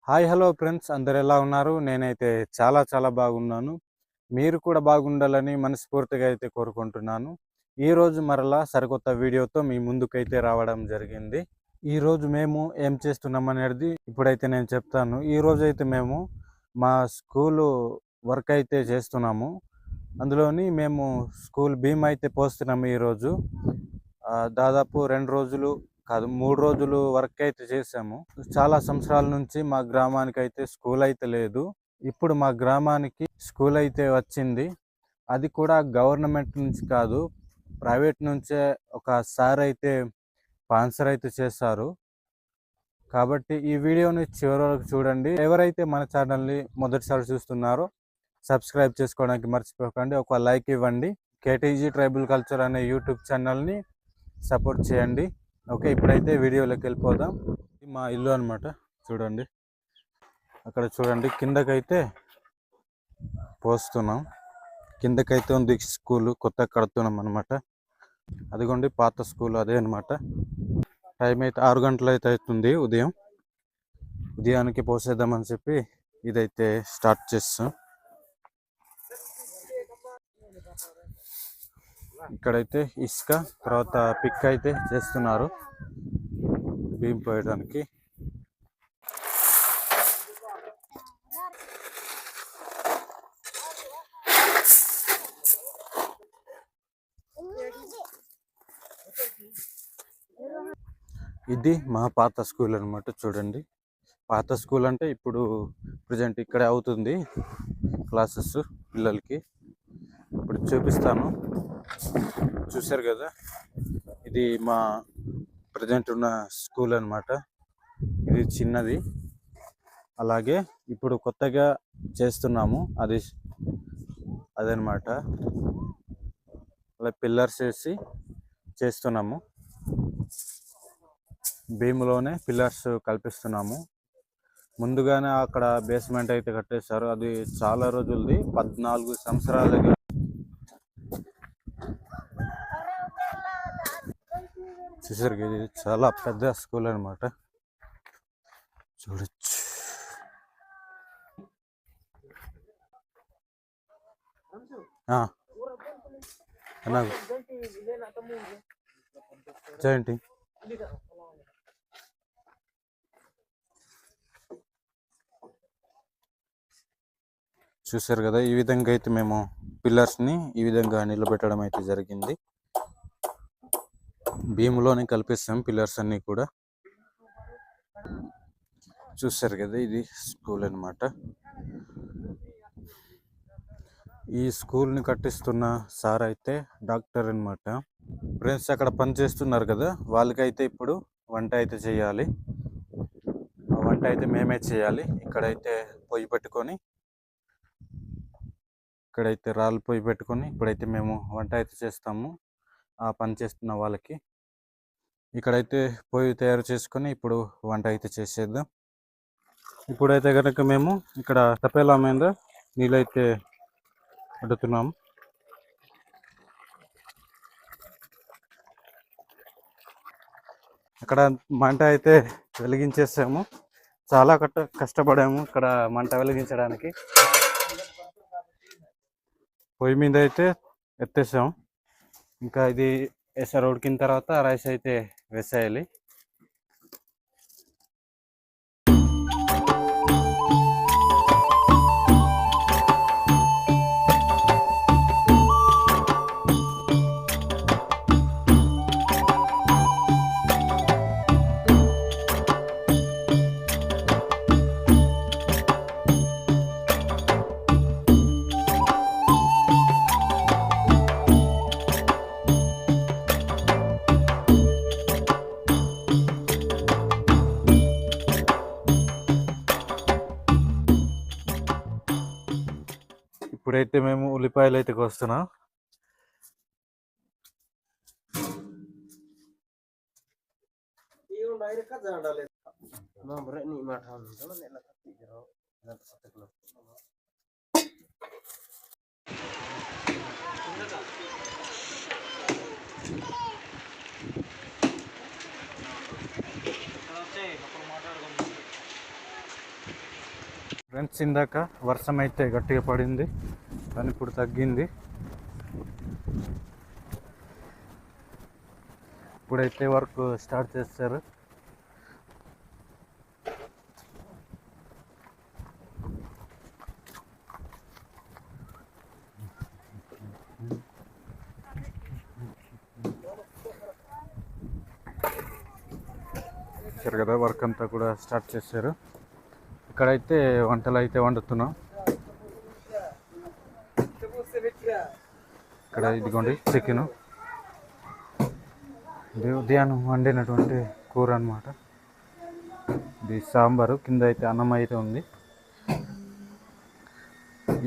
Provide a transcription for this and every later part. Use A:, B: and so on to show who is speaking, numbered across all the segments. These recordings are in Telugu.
A: హాయ్ హలో ఫ్రెండ్స్, అందరు ఎలా ఉన్నారు? నేనైతే చాలా బాగున్నాను. మీరు కూడా బాగుండాలని మనస్ఫూర్తిగా అయితే కోరుకుంటున్నాను. ఈరోజు మరలా సరికొత్త వీడియోతో మీ ముందుకైతే రావడం జరిగింది. ఈరోజు మేము ఏం చేస్తున్నాం అనేది ఇప్పుడైతే నేను చెప్తాను. ఈరోజు అయితే మేము మా స్కూలు వర్క్ అయితే చేస్తున్నాము. అందులోని మేము స్కూల్ బీమ్ అయితే పోస్తున్నాము ఈరోజు. దాదాపు 2 రోజులు కాదు, 3 రోజులు వర్క్ అయితే చేసాము. చాలా సంవత్సరాల నుంచి మా గ్రామానికి అయితే స్కూల్ అయితే లేదు. ఇప్పుడు మా గ్రామానికి స్కూల్ అయితే వచ్చింది. అది కూడా గవర్నమెంట్ నుంచి కాదు, ప్రైవేట్ నుంచే ఒక సార్ అయితే స్పాన్సర్ అయితే చేశారు. కాబట్టి ఈ వీడియోని చివరి వరకు చూడండి. ఎవరైతే మన ఛానల్ని మొదటిసారి చూస్తున్నారో సబ్స్క్రైబ్ చేసుకోవడానికి మర్చిపోకండి. ఒక లైక్ ఇవ్వండి. కేటీజీ ట్రైబల్ కల్చర్ అనే యూట్యూబ్ ఛానల్ని సపోర్ట్ చేయండి. ఓకే, ఇప్పుడైతే వీడియోలోకి వెళ్ళిపోదాం. మా ఇల్లు అనమాట, చూడండి. అక్కడ చూడండి, కిందకైతే పోస్తున్నాం. కిందకైతే ఉంది స్కూలు, కొత్తగా కడుతున్నాం అనమాట. అదిగోండి పాత స్కూల్, అదే అనమాట. టైం అయితే 6 గంటలు అయితే అవుతుంది. ఉదయానికి పోసేద్దామని చెప్పి ఇదైతే స్టార్ట్ చేస్తాం. ఇక్కడైతే ఇసుక, తర్వాత పిక్ అయితే చేస్తున్నారు బీమ్ పోయడానికి. ఇది మా పాత స్కూల్ అనమాట. చూడండి, పాత స్కూల్ అంటే ఇప్పుడు ప్రజెంట్ ఇక్కడే అవుతుంది క్లాసెస్ పిల్లలకి. ఇప్పుడు చూపిస్తాను. చూశారు కదా, ఇది మా ప్రజెంట్ ఉన్న స్కూల్ అనమాట. ఇది చిన్నది. అలాగే ఇప్పుడు కొత్తగా చేస్తున్నాము, అదనమాట. అలా పిల్లర్స్ వేసి చేస్తున్నాము. భీములోనే పిల్లర్స్ కల్పిస్తున్నాము. ముందుగానే అక్కడ బేస్మెంట్ అయితే కట్టేశారు. అది చాలా రోజులది, 14 సంవత్సరాల దగ్గర. చూసారు, ఇది చాలా పెద్ద స్కూల్ అనమాట. చూడొచ్చు. ఏంటి చూసారు కదా, ఈ విధంగా అయితే మేము పిల్లర్స్ని ఈ విధంగా నిలబెట్టడం అయితే జరిగింది. భీములోనే కల్పిస్తాం పిల్లర్స్ అన్ని కూడా. చూసారు కదా, ఇది స్కూల్ అనమాట. ఈ స్కూల్ని కట్టిస్తున్న సార్ అయితే డాక్టర్ అనమాట. ఫ్రెండ్స్, అక్కడ పని చేస్తున్నారు కదా, వాళ్ళకైతే ఇప్పుడు వంట అయితే చేయాలి. వంట అయితే మేమే చేయాలి. ఇక్కడైతే పొయ్యి పెట్టుకొని, ఇక్కడైతే రాళ్ళు పొయ్యి పెట్టుకొని ఇప్పుడైతే మేము వంట అయితే చేస్తాము ఆ పని చేస్తున్న వాళ్ళకి. ఇక్కడైతే పొయ్యి తయారు చేసుకొని ఇప్పుడు వంట అయితే చేసేద్దాం. ఇప్పుడైతే కనుక మేము ఇక్కడ తపేలా మీద నీళ్ళైతే అడుగుతున్నాం. అక్కడ మంట అయితే వెలిగించేసాము. చాలా కష్టపడాము ఇక్కడ మంట వెలిగించడానికి. పొయ్యి మీద అయితే ఎత్తేసాం. ఇంకా ఇది ఎసరు ఉడికిన తర్వాత రైస్ అయితే వేసేయాలి. ఇప్పుడైతే మేము ఉల్లిపాయలు అయితే కోస్తున్నాం. ఫ్రెండ్స్, ఇందాక వర్షం అయితే గట్టిగా పడింది కానీ ఇప్పుడు తగ్గింది. ఇప్పుడైతే వర్క్ స్టార్ట్ చేస్తారు. చూసారు కదా, వర్క్ అంతా కూడా స్టార్ట్ చేశారు. ఇక్కడైతే వంటలు అయితే వండుతున్నాం. ఇక్కడ ఇదిగోండి చికెన్, ఇది ఉదయాన్నం వండినటువంటి కూర అన్నమాట. ఇది సాంబారు, కింద అయితే అన్నం అయితే ఉంది.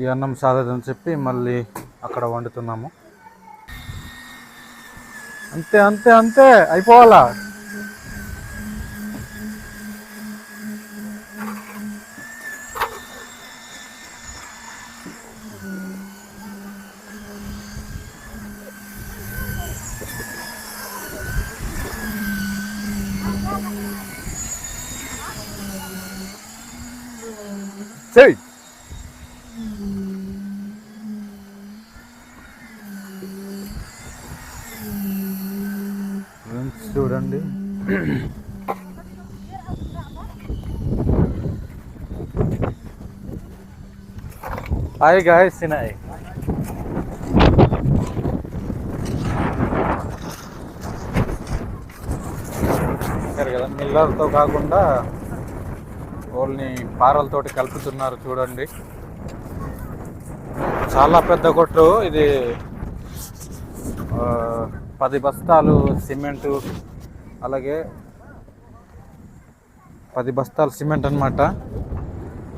A: ఈ అన్నం సాగదని చెప్పి మళ్ళీ అక్కడ వండుతున్నాము. అంతే అంతే అంతే అయిపోవాలా. చెయ్ చూడండి. Hi guys, Sinai. సరే కదా, మిల్లర్తో కాకుండా ఓన్లీ పారలతోటి కలుపుతున్నారు. చూడండి, చాలా పెద్ద కొట్టు ఇది. 10 బస్తాలు సిమెంటు, అలాగే 10 బస్తాలు సిమెంట్ అన్నమాట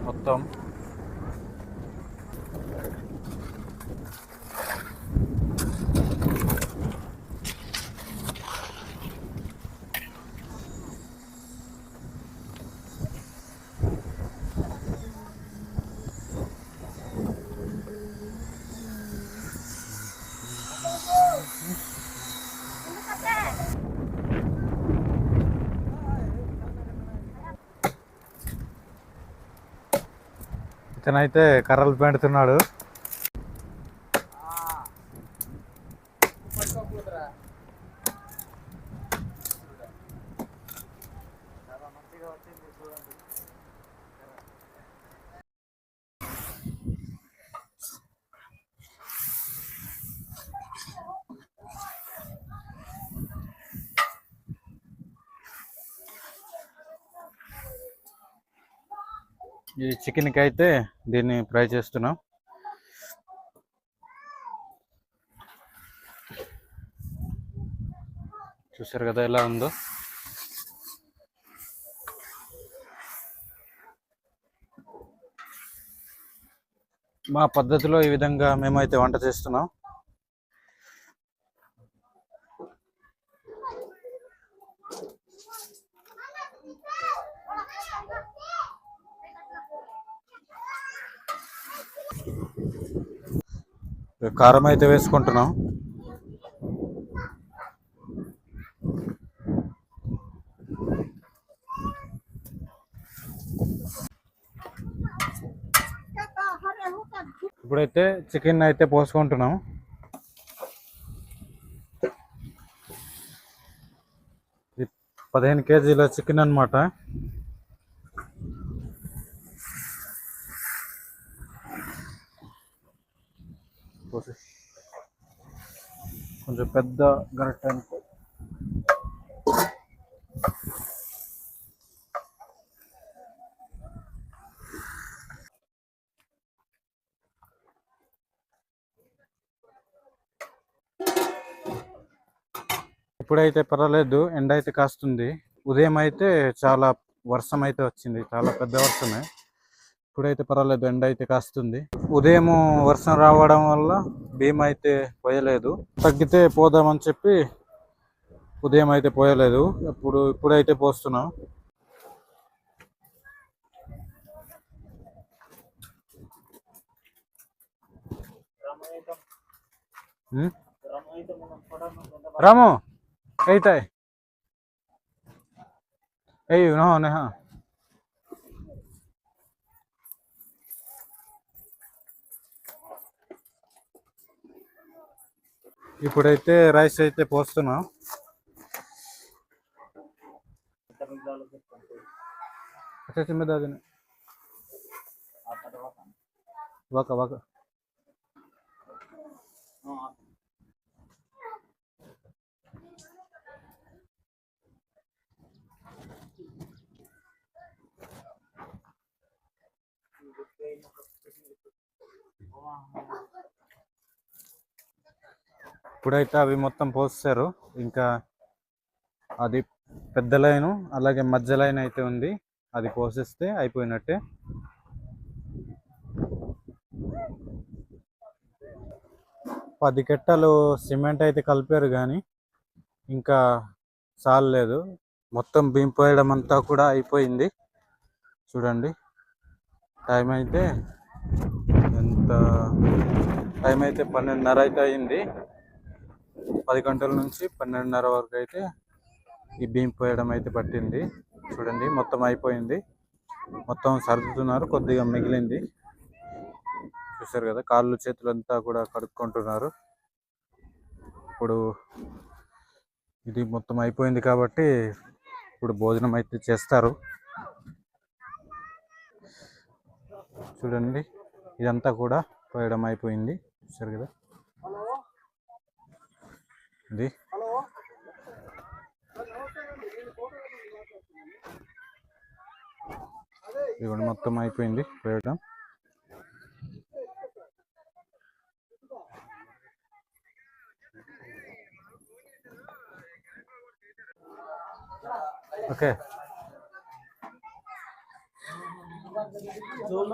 A: మొత్తం. ఇతనైతే కర్రలు పెడుతున్నాడు. ఈ చికెన్కి అయితే దీన్ని ఫ్రై చేస్తున్నాం. చూసారు కదా ఎలా ఉందో. మా పద్ధతిలో ఈ విధంగా మేమైతే వంట చేస్తున్నాం. కారం అయితే వేసుకుంటున్నాం. ఇప్పుడైతే చికెన్ అయితే పోసుకుంటున్నాం. ఇది 15 కేజీల చికెన్ అన్నమాట. కొంచెం పెద్ద గరిటె అనుకో. ఇప్పుడైతే పర్వాలేదు, ఎండ అయితే కాస్తుంది. ఉదయం అయితే చాలా వర్షం అయితే వచ్చింది, చాలా పెద్ద వర్షమే. ఇప్పుడైతే పర్వాలేదు, ఎండ అయితే కాస్తుంది. ఉదయం వర్షం రావడం వల్ల బియ్యం అయితే పోయలేదు. తగ్గితే పోదామని చెప్పి ఉదయం అయితే పోయలేదు. ఇప్పుడైతే పోస్తున్నాం. రాము అయితే అయ్యి हाँ ఇప్పుడైతే రైస్ అయితే పోస్తున్నాం. ఇప్పుడైతే అవి మొత్తం పోస్తారు. ఇంకా అది పెద్ద లైను అలాగే మధ్య లైన్ అయితే ఉంది, అది పోసేస్తే అయిపోయినట్టే. పది కట్టలు సిమెంట్ అయితే కలిపారు కానీ ఇంకా చాలలేదు. మొత్తం బియ్యం పోయడం అంతా కూడా అయిపోయింది. చూడండి టైం అయితే ఎంత, టైం అయితే 12:30 అయితే అయింది. 10 గంటల నుంచి 12:30 వరకు అయితే ఈ బియ్యం పోయడం అయితే పట్టింది. చూడండి మొత్తం అయిపోయింది. మొత్తం సర్దుతున్నారు, కొద్దిగా మిగిలింది. చూసారు కదా, కాళ్ళు చేతులంతా కూడా కడుక్కుంటున్నారు. ఇప్పుడు ఇది మొత్తం అయిపోయింది కాబట్టి ఇప్పుడు భోజనం అయితే చేస్తారు. చూడండి ఇదంతా కూడా పోయడం అయిపోయింది. చూసారు కదా, ఇది ఇవన్నీ మొత్తం అయిపోయింది పోయడం. ఓకే,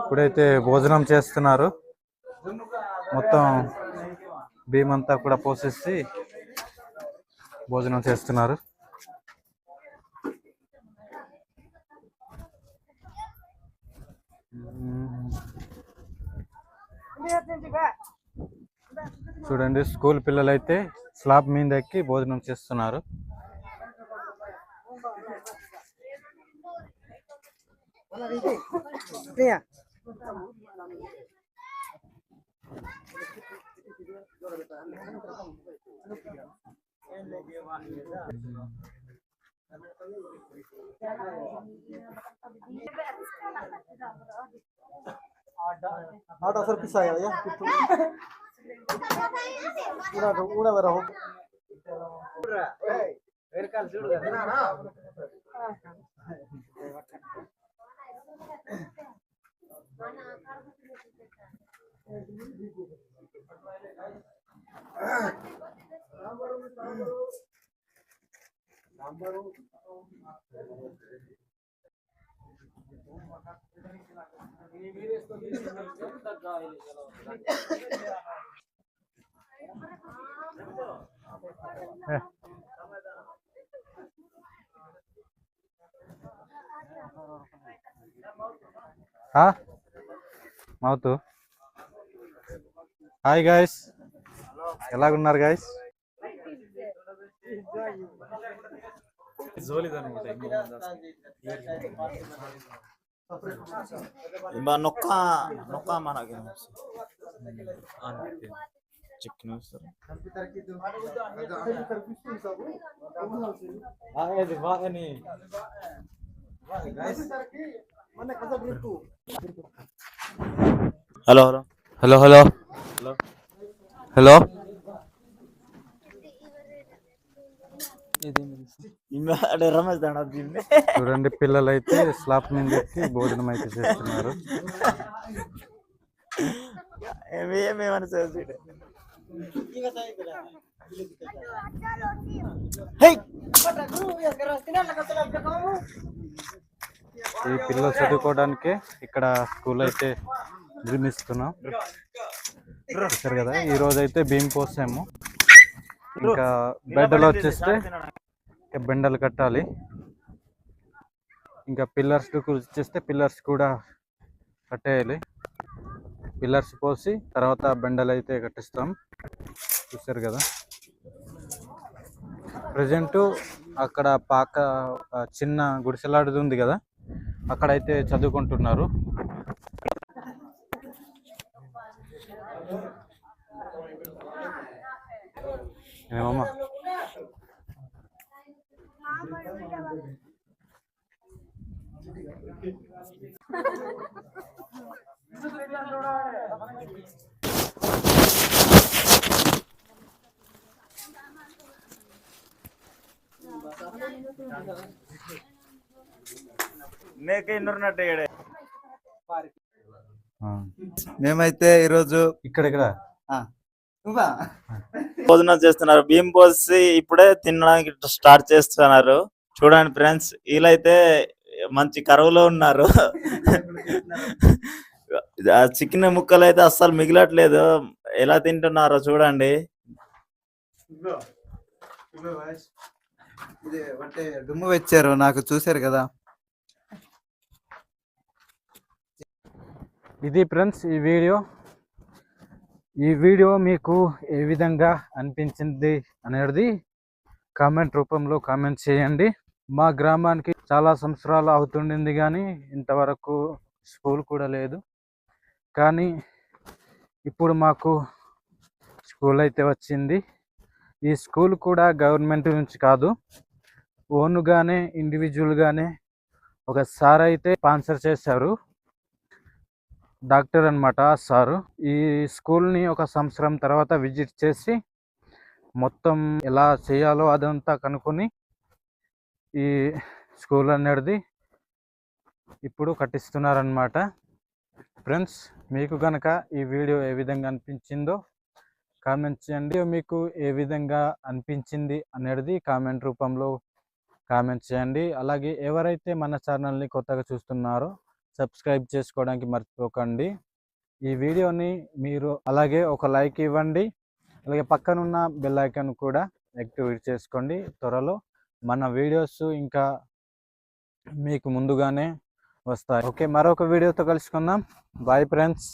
A: ఇప్పుడైతే భోజనం చేస్తున్నారు. మొత్తం బియ్యం అంతా కూడా పోసేసి భోజనం చేస్తున్నారు. చూడండి స్కూల్ పిల్లలైతే స్లాబ్ మీద ఎక్కి భోజనం చేస్తున్నారు.
B: आटा सर पिसा या una vera ho verkal చూడు కదా
A: మౌతు. హాయ్ గైస్, ఎలాగున్నారు గైస్?
C: నొక్క మనకి chicken hello hello hello hello hello Ramesh దండ
A: చూడండి పిల్లలు అయితే స్లాబ్ మీద ఎక్కి భోజనం అయితే చేస్తున్నారు. ఈ పిల్లలు చదువుకోవడానికి ఇక్కడ స్కూల్ అయితే నిర్మిస్తున్నాం. చూసారు కదా, ఈ రోజు అయితే బియ్యం పోసాము. ఇంకా బెడ్డలు వచ్చేస్తే బెండలు కట్టాలి. ఇంకా పిల్లర్స్ వచ్చేస్తే పిల్లర్స్ కూడా కట్టేయాలి. పిల్లర్స్ పోసి తర్వాత బెండలు అయితే కట్టిస్తాం. చూసారు కదా, ప్రజెంట్ అక్కడ పాక చిన్న గుడిసెలాడుది ఉంది కదా, అక్కడైతే చదువుకుంటున్నారు. ఏమమ్మా
C: మేక ఎన్నున్నట్టు
A: ఆ.
D: మేమైతే ఈరోజు
A: ఇక్కడ
C: భోజనం చేస్తున్నారు. బియ్యం పోసి ఇప్పుడే తినడానికి స్టార్ట్ చేస్తున్నారు. చూడండి ఫ్రెండ్స్, వీళ్ళైతే మంచి కరువులో ఉన్నారు. ఆ చికెన్ ముక్కలు అయితే అస్సలు మిగిలట్లేదు. ఎలా తింటున్నారో చూడండి.
D: ఇది అంటే దుమ్ము వచ్చారు నాకు, చూశారు కదా.
A: ఇది ఫ్రెండ్స్ ఈ వీడియో మీకు ఏ విధంగా అనిపించింది అనేది కామెంట్ రూపంలో కామెంట్ చేయండి. మా గ్రామానికి చాలా సంవత్సరాలు అవుతుండింది కానీ ఇంతవరకు స్కూల్ కూడా లేదు. కానీ ఇప్పుడు మాకు స్కూల్ అయితే వచ్చింది. ఈ స్కూల్ కూడా గవర్నమెంట్ నుంచి కాదు, ఓన్గానే ఇండివిజువల్గానే ఒక సార్ అయితే స్పాన్సర్ చేశారు. డాక్టర్ అన్నమాట సారు. ఈ స్కూల్ని ఒక సంవత్సరం తర్వాత విజిట్ చేసి మొత్తం ఎలా చేయాలో అదంతా కనుక్కొని ఈ స్కూల్ అనేది ఇప్పుడు కట్టిస్తున్నారన్నమాట. ఫ్రెండ్స్, మీకు కనుక ఈ వీడియో ఏ విధంగా అనిపించిందో కామెంట్ చేయండి. మీకు ఏ విధంగా అనిపించింది అనేది కామెంట్ రూపంలో కామెంట్ చేయండి. అలాగే ఎవరైతే మన ఛానల్ని కొత్తగా చూస్తున్నారో సబ్స్క్రైబ్ చేసుకోవడానికి మర్చిపోకండి. ఈ వీడియోని మీరు అలాగే ఒక లైక్ ఇవ్వండి. అలాగే పక్కనున్న బెల్ ఐకాన్ కూడా యాక్టివేట్ చేసుకోండి. త్వరలో మన వీడియోస్ ఇంకా మీకు ముందుగానే వస్తాయి. ఓకే, మరొక వీడియోతో కలుసుకుందాం. Bye friends.